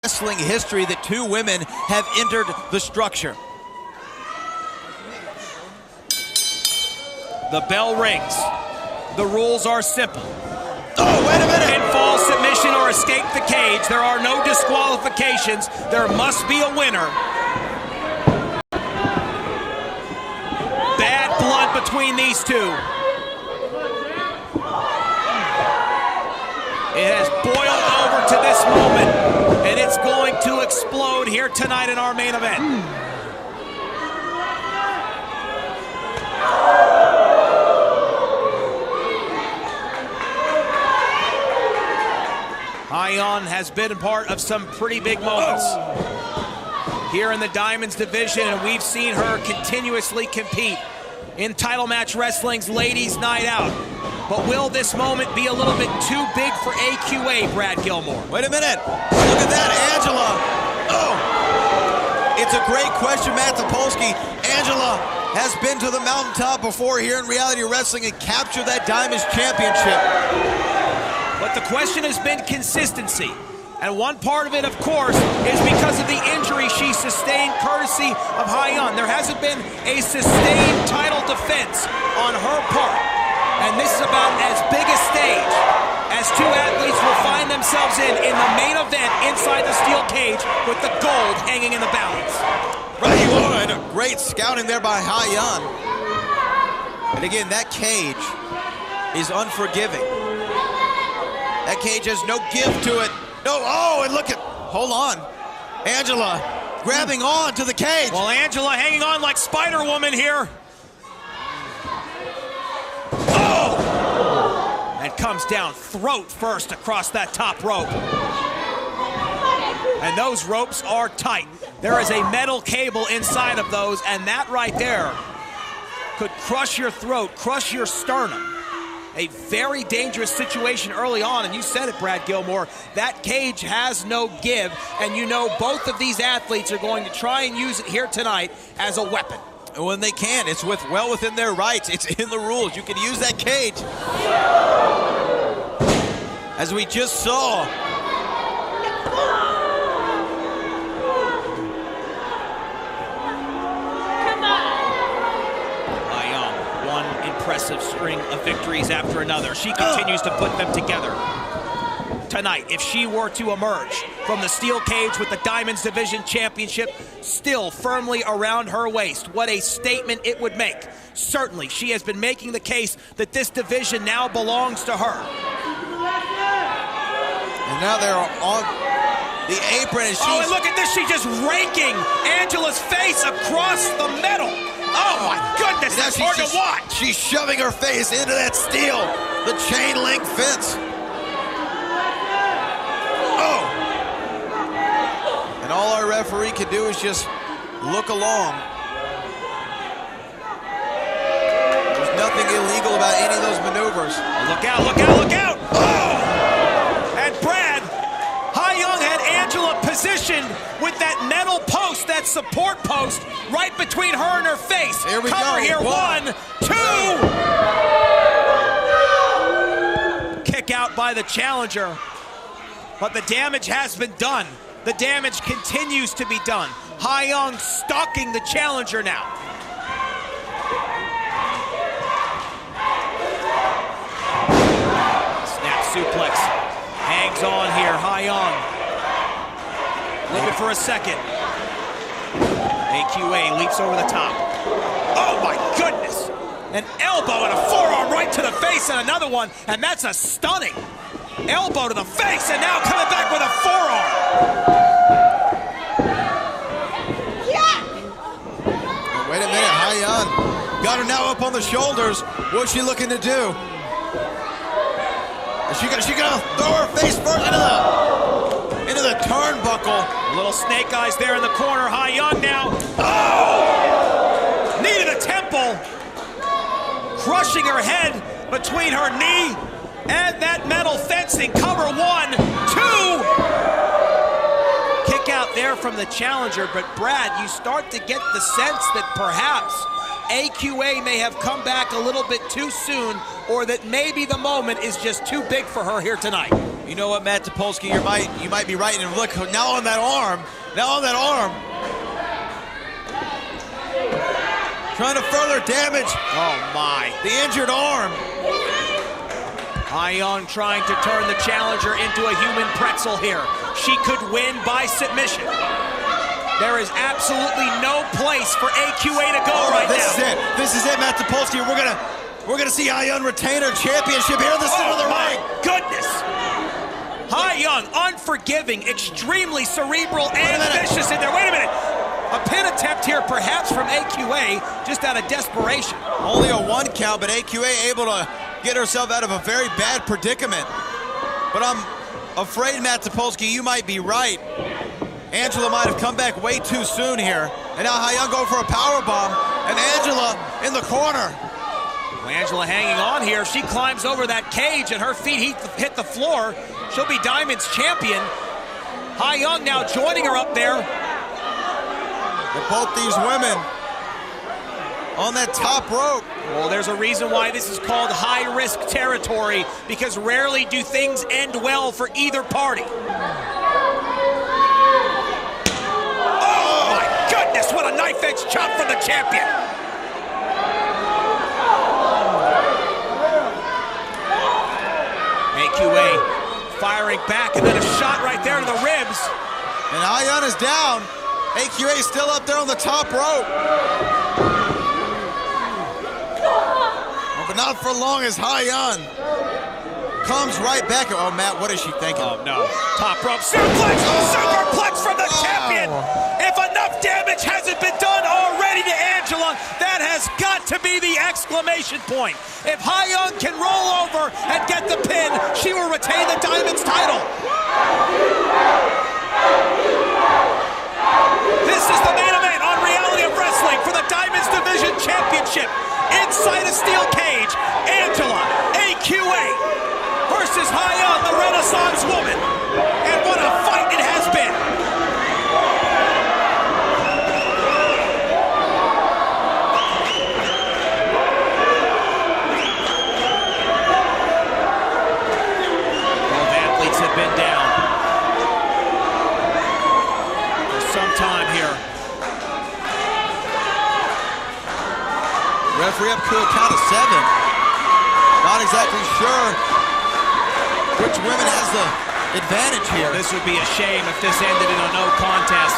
wrestling history that two women have entered the structure. The bell rings. The rules are simple. Oh, wait a minute! Pinfall, submission, or escape the cage. There are no disqualifications. There must be a winner. Bad blood between these two. It has boiled over to this moment, and it's going to explode here tonight in our main event. Hyan has been a part of some pretty big moments here in the Diamonds division, and we've seen her continuously compete in title match wrestling's Ladies Night Out. But will this moment be a little bit too big for AQA, Brad Gilmore? Wait a minute. Look at that, Angela. Oh! It's a great question, Matt Topolsky. Angela has been to the mountaintop before here in reality wrestling and captured that Diamonds Championship. But the question has been consistency. And one part of it, of course, is because of the injury she sustained courtesy of Hyan. There hasn't been a sustained title defense on her part. And this is about as big a stage as two athletes will find themselves in the main event inside the steel cage with the gold hanging in the balance. Right on. Great scouting there by Hyan. And again, that cage is unforgiving. That cage has no give to it. No, oh, and look at, hold on. Angela grabbing on to the cage. Well, Angela hanging on like Spider-Woman here. Oh! And comes down throat first across that top rope. And those ropes are tight. There is a metal cable inside of those, and that right there could crush your throat, crush your sternum. A very dangerous situation early on, and you said it, Brad Gilmore. That cage has no give, and you know both of these athletes are going to try and use it here tonight as a weapon. When they can, it's well within their rights. It's in the rules. You can use that cage. As we just saw. Impressive string of victories after another. She continues to put them together. Tonight, if she were to emerge from the steel cage with the Diamonds Division Championship still firmly around her waist, what a statement it would make. Certainly, she has been making the case that this division now belongs to her. And now they're on the apron, and she's... Oh, and look at this, she's just raking Angela's face across the metal. Oh my goodness, that's hard to watch. She's shoving her face into that steel, the chain link fence. Oh! And all our referee can do is just look along. There's nothing illegal about any of those maneuvers. Look out, look out, look out! Oh! And Brad, Hyan had Angela positioned with that metal post, that support post, right between her and her face. Here we Cover go. here, 1, 2. Kick out by the challenger. But the damage has been done. The damage continues to be done. Hyan stalking the challenger now. Snap suplex. Hangs on here, Hyan. Looking for a second. AQA leaps over the top. Oh my goodness! An elbow and a forearm right to the face and another one, and that's a stunning elbow to the face, and now coming back with a forearm. Yeah! Wait a minute, Hyan got her now up on the shoulders. What's she looking to do? Is she gonna throw her face first into the turnbuckle? Little snake eyes there in the corner. Hyan now. Oh! Knee to the temple. Crushing her head between her knee and that metal fencing. Cover 1, 2. Kick out there from the challenger, but Brad, you start to get the sense that perhaps AQA may have come back a little bit too soon, or that maybe the moment is just too big for her here tonight. You know what, Matt Topolsky, you might be right. And look, now on that arm. Trying to further damage. Oh my. The injured arm. Hyan trying to turn the challenger into a human pretzel here. She could win by submission. There is absolutely no place for AQA to go right now. This is it, Matt Topolsky. We're gonna see Hyan retain her championship here in the center of the ring. Goodness. Hyan, unforgiving, extremely cerebral and vicious in there. Wait a minute. A pin attempt here perhaps from AQA, just out of desperation. Only a 1 count, but AQA able to get herself out of a very bad predicament. But I'm afraid, Matt Topolsky, you might be right. Angela might have come back way too soon here. And now Hyan going for a power bomb, and Angela in the corner. Well, Angela hanging on here. She climbs over that cage and her feet hit the floor. She'll be Diamond's champion. Hyan now joining her up there. But both these women on that top rope. Well, there's a reason why this is called high-risk territory, because rarely do things end well for either party. Oh, my goodness, what a knife-edge chop from the champion. AQA firing back, and then a shot right there to the ribs. And Hyan is down. AQA still up there on the top rope. Oh, but not for long as Hyan comes right back. Oh, Matt, what is she thinking? Oh, no. Top rope suplex! Superplex from the champion! If enough damage hasn't been done already to Angela, that has got to be the exclamation point. If Hyan can roll over and get the pin, she will retain the Diamond's title. This is the main event on Reality of Wrestling for the Diamonds Division Championship. Inside a steel cage, Angela, AQA, versus Hyan, the Renaissance woman. And what a fight it has been. Both athletes have been down for some time here. Referee up to a count of 7. Not exactly sure which women has the advantage here. This would be a shame if this ended in a no contest.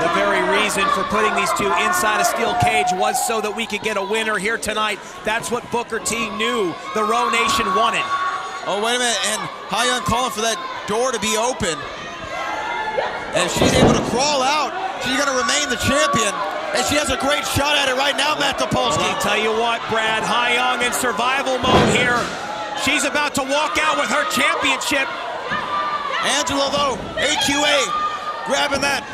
The very reason for putting these two inside a steel cage was so that we could get a winner here tonight. That's what Booker T knew the Row Nation wanted. Oh, wait a minute, and Hyan calling for that door to be open. And she's able to crawl out. She's gonna remain the champion. And she has a great shot at it right now, Matt Topolsky. I'll tell you what, Brad, Hyan in survival mode here. She's about to walk out with her championship. Angela, though, AQA grabbing that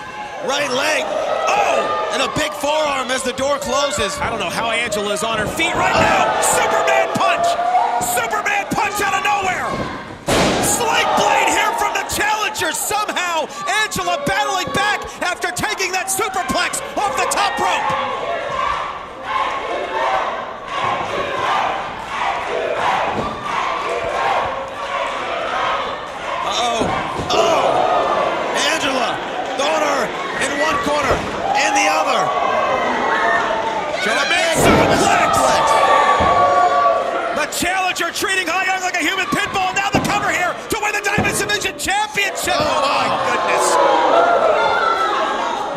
right leg. Oh, and a big forearm as the door closes. I don't know how Angela is on her feet right now. Superman punch! Superman punch out of nowhere! Slight blade here from the challenger. Somehow, Angela battling back after taking that superplex off the top rope. Oh, Angela throwing her in one corner, in the other. German suplex. The challenger treating Hyan like a human pit bull. Now the cover here to win the Diamond Division Championship. Oh my goodness.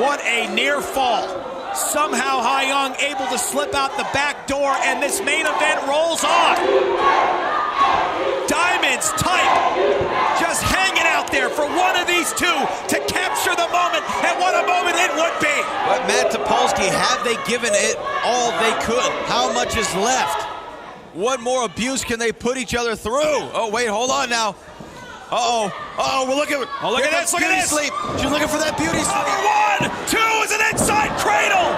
What a near fall. Somehow Hyan able to slip out the back door, and this main event rolls on. Diamond's type just hanging out there for one of these two to capture the moment, and what a moment it would be. But Matt Topolsky, have they given it all they could? How much is left? What more abuse can they put each other through? Oh, wait, hold on now. We're looking. Oh, look at this, look at this. Sleep. She's looking for that beauty sleep. Number 1, 2 is an inside cradle.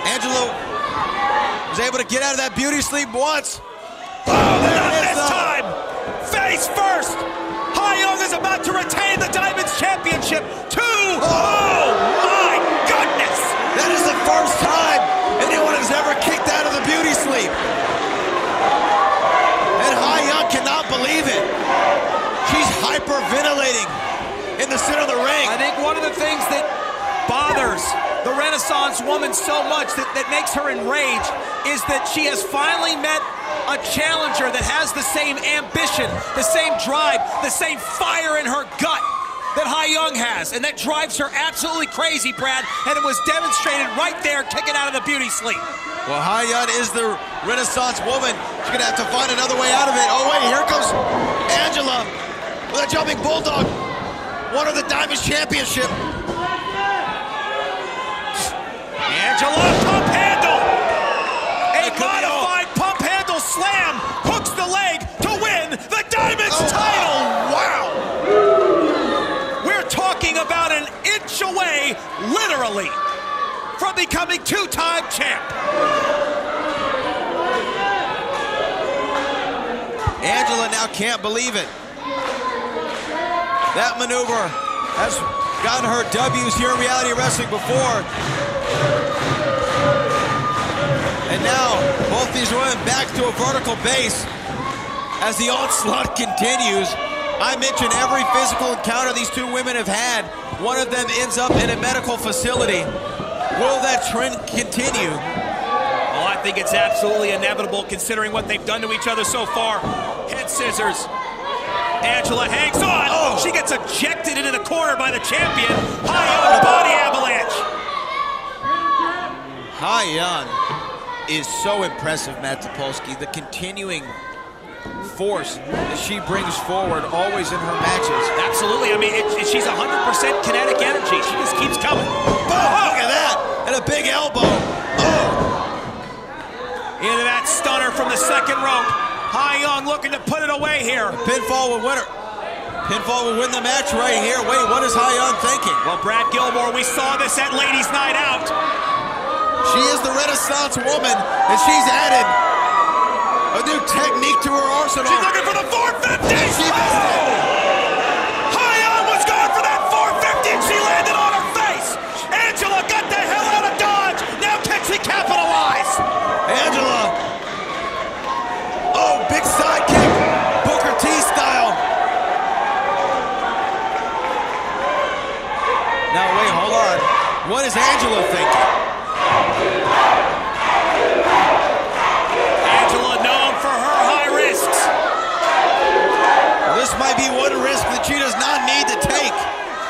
Angelo was able to get out of that beauty sleep once. Oh, not this time. Face first. Hyan is about to retain the Diamonds Championship. 2. Oh, my goodness. That is the first time anyone has ever kicked out of the beauty sleep. hyperventilating in the center of the ring. I think one of the things that bothers the Renaissance woman so much, that makes her enraged, is that she has finally met a challenger that has the same ambition, the same drive, the same fire in her gut that Hyan has, and that drives her absolutely crazy, Brad, and it was demonstrated right there, kicking out of the beauty sleep. Well, Hyan is the Renaissance woman. She's gonna have to find another way out of it. Oh wait, here comes Angela with a jumping bulldog. Won her the Diamonds Championship. Angela, pump handle! A modified pump handle slam hooks the leg to win the Diamonds title! Wow! We're talking about an inch away, literally, from becoming two-time champ. Angela now can't believe it. That maneuver has gotten her W's here in reality wrestling before. And now, both these women back to a vertical base as the onslaught continues. I mentioned every physical encounter these two women have had. One of them ends up in a medical facility. Will that trend continue? Well, I think it's absolutely inevitable considering what they've done to each other so far. Head scissors. Angela hangs on. Oh. She gets ejected into the corner by the champion. Hyan body avalanche. Hyan is so impressive, Matt Topolsky. The continuing force that she brings forward always in her matches. Absolutely. I mean, she's 100% kinetic energy. She just keeps coming. Boom! Look at that! And a big elbow. Oh! Into that stunner from the second rope. Hyan looking to put it away here. Pinfall will win her. Pinfall will win the match right here. Wait, what is Hyan thinking? Well, Brad Gilmore, we saw this at Ladies' Night Out. She is the Renaissance woman, and she's added a new technique to her arsenal. She's looking for the 450! She missed it! Hyan was going for that 450, and she landed on her face! Angela got the hell out of Dodge! Now can she capitalize? Angela! Oh, big side kick! Booker T style! Now wait, hold on. What is Angela thinking? Angela known for her high risks. This might be one risk that she does not need to take.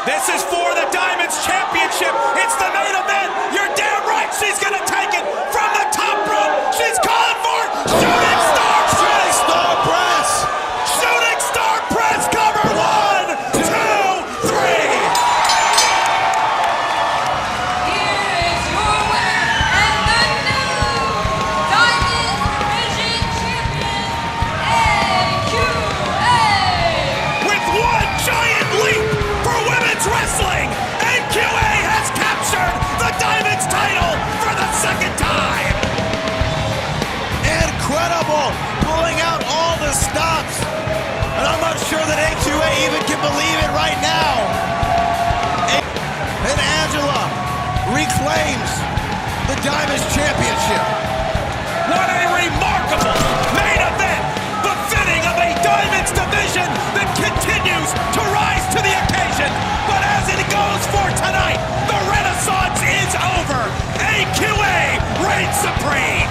This is for the Diamonds Championship. It's the main event. You're damn right she's gonna take it from the top rope. She's calling for shooting star press. Shooting star press. Shooting star press cover. 1, 2, 3. Wrestling, AQA has captured the Diamonds title for the second time. Incredible, pulling out all the stops. And I'm not sure that AQA even can believe it right now. And Angela reclaims the Diamonds Championship. What a remarkable main event, befitting of a Diamonds division that continues to rise to the occasion. But as it goes for tonight, the Renaissance is over. AQA reigns supreme.